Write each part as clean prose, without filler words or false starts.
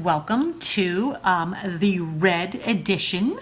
and welcome to the red edition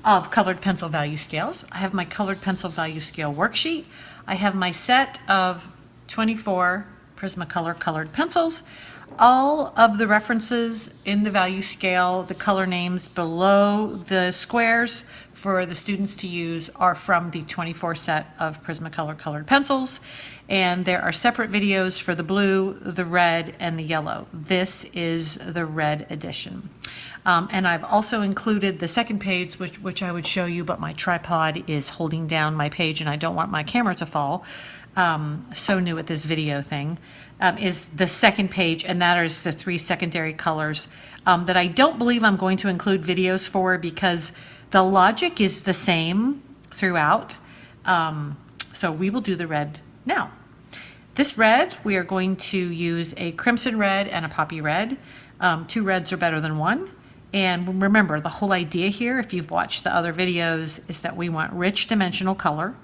of Colored Pencil Value Scales. I have my Colored Pencil Value Scale worksheet. I have my set of 24 Prismacolor colored pencils. All of the references in the value scale, the color names below the squares for the students to use are from the 24 set of Prismacolor colored pencils. And there are separate videos for the blue, the red, and the yellow. This is the red edition. And I've also included the second page, which I would show you, but my tripod is holding down my page and I don't want my camera to fall. So new at this video thing, is the second page, and that is the 3 secondary colors that I don't believe I'm going to include videos for because the logic is the same throughout. So we will do the red now. This red, we are going to use a crimson red and a poppy red. 2 reds are better than 1. And remember, the whole idea here, if you've watched the other videos, is that we want rich dimensional color.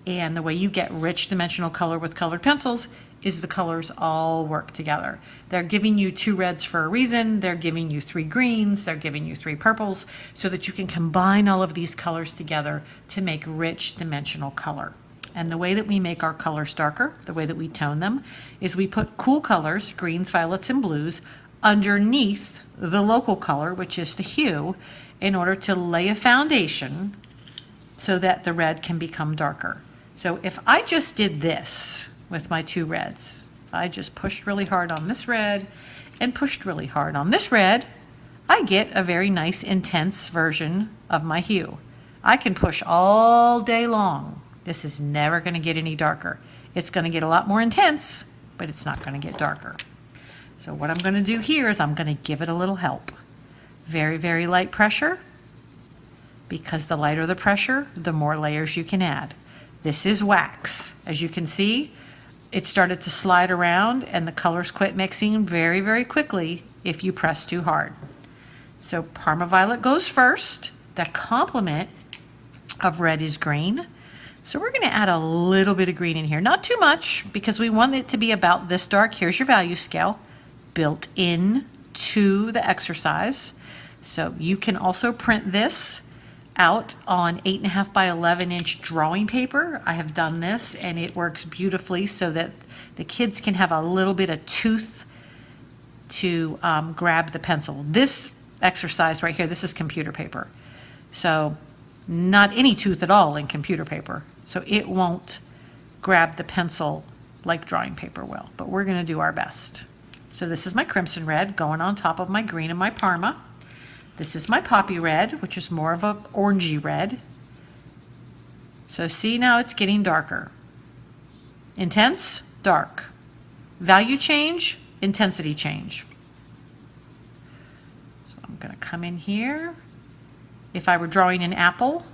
And the way you get rich dimensional color with colored pencils is the colors all work together. They're giving you 2 reds for a reason. They're giving you 3 greens. They're giving you 3 purples so that you can combine all of these colors together to make rich dimensional color. And the way that we make our colors darker, the way that we tone them, is we put cool colors, greens, violets, and blues, underneath the local color, which is the hue, in order to lay a foundation so that the red can become darker. So if I just did this with my 2 reds, I just pushed really hard on this red and pushed really hard on this red, I get a very nice intense version of my hue. I can push all day long. This is never going to get any darker. It's going to get a lot more intense, but it's not going to get darker. So what I'm going to do here is I'm going to give it a little help. Very, very light pressure, because the lighter the pressure, the more layers you can add. This is wax. As you can see, it started to slide around and the colors quit mixing very, very quickly if you press too hard. So Parma Violet goes first. The complement of red is green. So we're going to add a little bit of green in here. Not too much, because we want it to be about this dark. Here's your value scale built in to the exercise. So you can also print this out on 8.5 by 11 inch drawing paper. I have done this and it works beautifully so that the kids can have a little bit of tooth to grab the pencil. This exercise right here, this is computer paper. So not any tooth at all in computer paper. So it won't grab the pencil like drawing paper will, but we're going to do our best. So this is my crimson red going on top of my green and my Parma. This is my poppy red, which is more of an orangey red. So see, now it's getting darker. Intense, dark. Value change, intensity change. So I'm going to come in here. If I were drawing an apple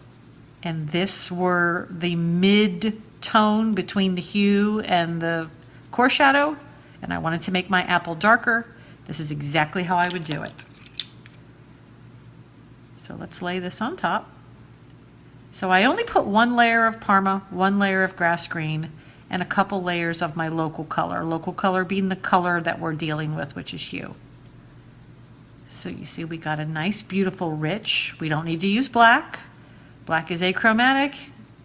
and this were the mid-tone between the hue and the core shadow, and I wanted to make my apple darker, this is exactly how I would do it. So let's lay this on top. So I only put 1 layer of Parma, 1 layer of grass green, and a couple layers of my local color. Local color being the color that we're dealing with, which is hue. So you see we got a nice, beautiful, rich. We don't need to use black. Black is achromatic.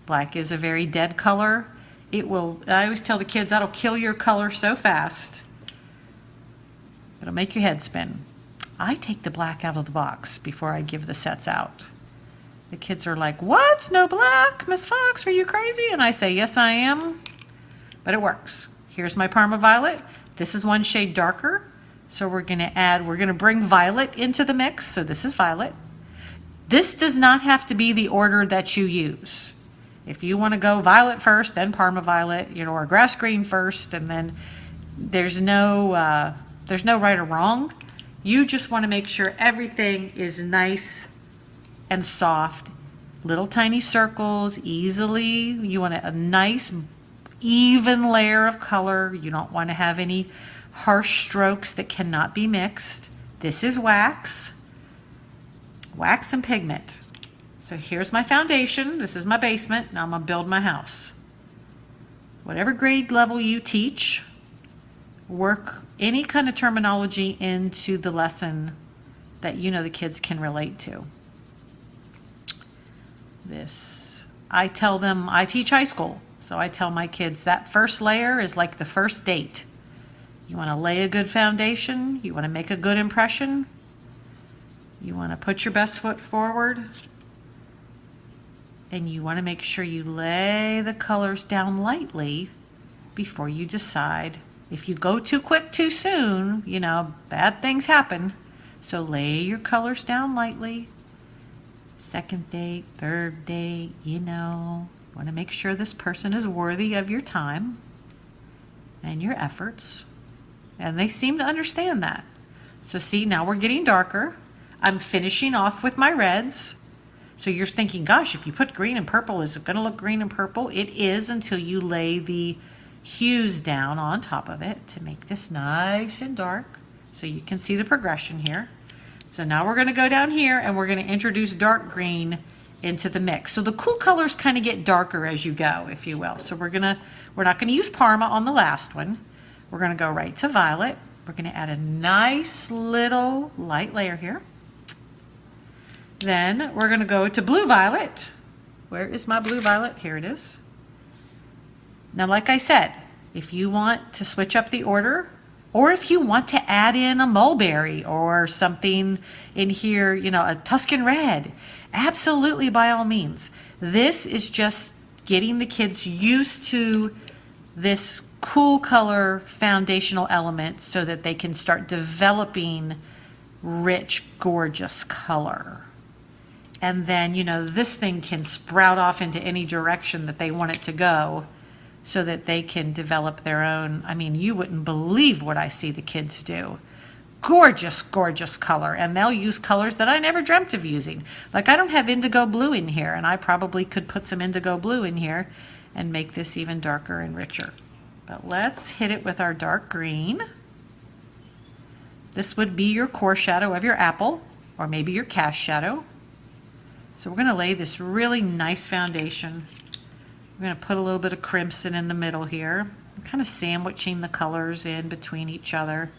Black is a very dead color. It will, I always tell the kids, that'll kill your color so fast. It'll make your head spin. I take the black out of the box before I give the sets out. The kids are like, what? No black? Miss Fox, are you crazy? And I say, yes, I am. But it works. Here's my Parma Violet. This is 1 shade darker. So we're going to bring violet into the mix. So this is violet. This does not have to be the order that you use. If you want to go violet first, then Parma Violet, or grass green first, and then there's no right or wrong. You just want to make sure everything is nice and soft. Little tiny circles, easily. You want a nice, even layer of color. You don't want to have any harsh strokes that cannot be mixed. This is wax. Wax and pigment. So here's my foundation. This is my basement. Now I'm going to build my house. Whatever grade level you teach, work any kind of terminology into the lesson that you know the kids can relate to. This, I tell them, I teach high school, so I tell my kids that first layer is like the first date. You want to lay a good foundation, you want to make a good impression, you want to put your best foot forward, and you want to make sure you lay the colors down lightly before you decide. If you go too quick too soon, you know, bad things happen. So lay your colors down lightly. Second date, third date, you know, you want to make sure this person is worthy of your time and your efforts. And they seem to understand that. So see, now we're getting darker. I'm finishing off with my reds. So you're thinking, gosh, if you put green and purple, is it going to look green and purple? It is, until you lay the hues down on top of it to make this nice and dark. So you can see the progression here. So now we're going to go down here and we're going to introduce dark green into the mix. So the cool colors kind of get darker as you go, if you will. So we're not going to use Parma on the last one. We're going to go right to violet. We're going to add a nice little light layer here. Then we're going to go to blue violet. Where is my blue violet? Here it is. Now, like I said, if you want to switch up the order, or if you want to add in a mulberry or something in here, you know, a Tuscan red, absolutely, by all means. This is just getting the kids used to this cool color foundational element so that they can start developing rich, gorgeous color. And then, you know, this thing can sprout off into any direction that they want it to go so that they can develop their own. I mean, you wouldn't believe what I see the kids do. Gorgeous, gorgeous color. And they'll use colors that I never dreamt of using. Like, I don't have indigo blue in here, and I probably could put some indigo blue in here and make this even darker and richer. But let's hit it with our dark green. This would be your core shadow of your apple, or maybe your cast shadow. So we're going to lay this really nice foundation. We're going to put a little bit of crimson in the middle here. I'm kind of sandwiching the colors in between each other.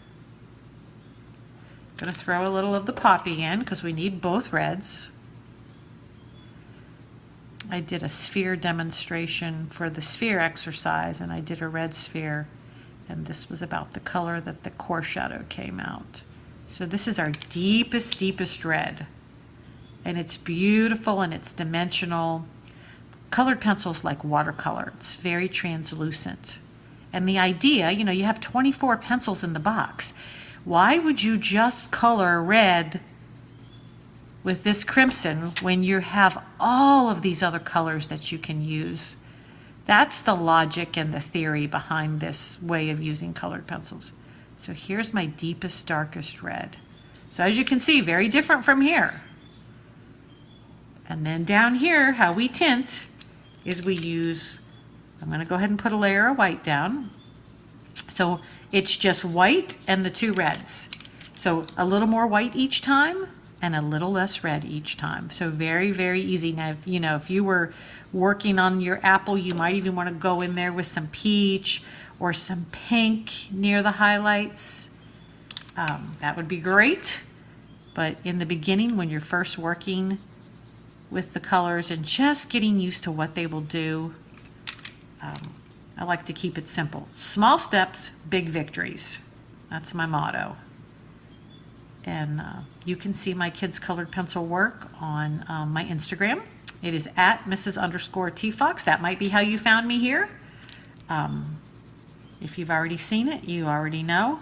Going to throw a little of the poppy in because we need both reds. I did a sphere demonstration for the sphere exercise, and I did a red sphere, and this was about the color that the core shadow came out. So this is our deepest, deepest red. And it's beautiful and it's dimensional. Colored pencils like watercolor. It's very translucent. And the idea, you know, you have 24 pencils in the box. Why would you just color red with this crimson when you have all of these other colors that you can use? That's the logic and the theory behind this way of using colored pencils. So here's my deepest, darkest red. So as you can see, very different from here. And then down here, how we tint is we use, I'm going to go ahead and put a layer of white down. So it's just white and the two reds. So a little more white each time and a little less red each time. So very, very easy. Now, you know, if you were working on your apple, you might even want to go in there with some peach or some pink near the highlights. That would be great. But in the beginning, when you're first working with the colors and just getting used to what they will do, I like to keep it simple. Small steps, big victories. That's my motto. And you can see my kids' colored pencil work on my Instagram. It is at Mrs_T_Fox. That might be how you found me here. If you've already seen it, you already know.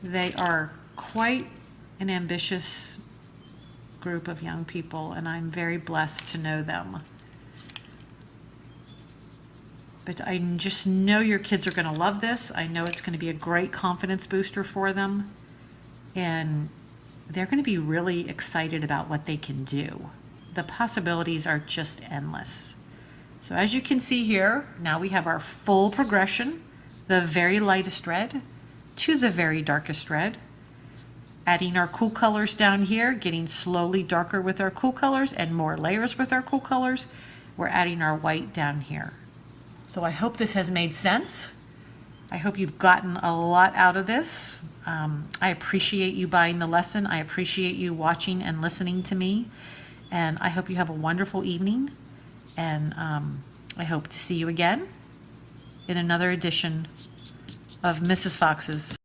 They are quite an ambitious group of young people, and I'm very blessed to know them. But I just know your kids are going to love this. I know it's going to be a great confidence booster for them, and they're going to be really excited about what they can do. The possibilities are just endless. So as you can see here, now we have our full progression, the very lightest red to the very darkest red. Adding our cool colors down here, getting slowly darker with our cool colors and more layers with our cool colors. We're adding our white down here. So I hope this has made sense. I hope you've gotten a lot out of this. I appreciate you buying the lesson. I appreciate you watching and listening to me. And I hope you have a wonderful evening. And I hope to see you again in another edition of Mrs. Fox's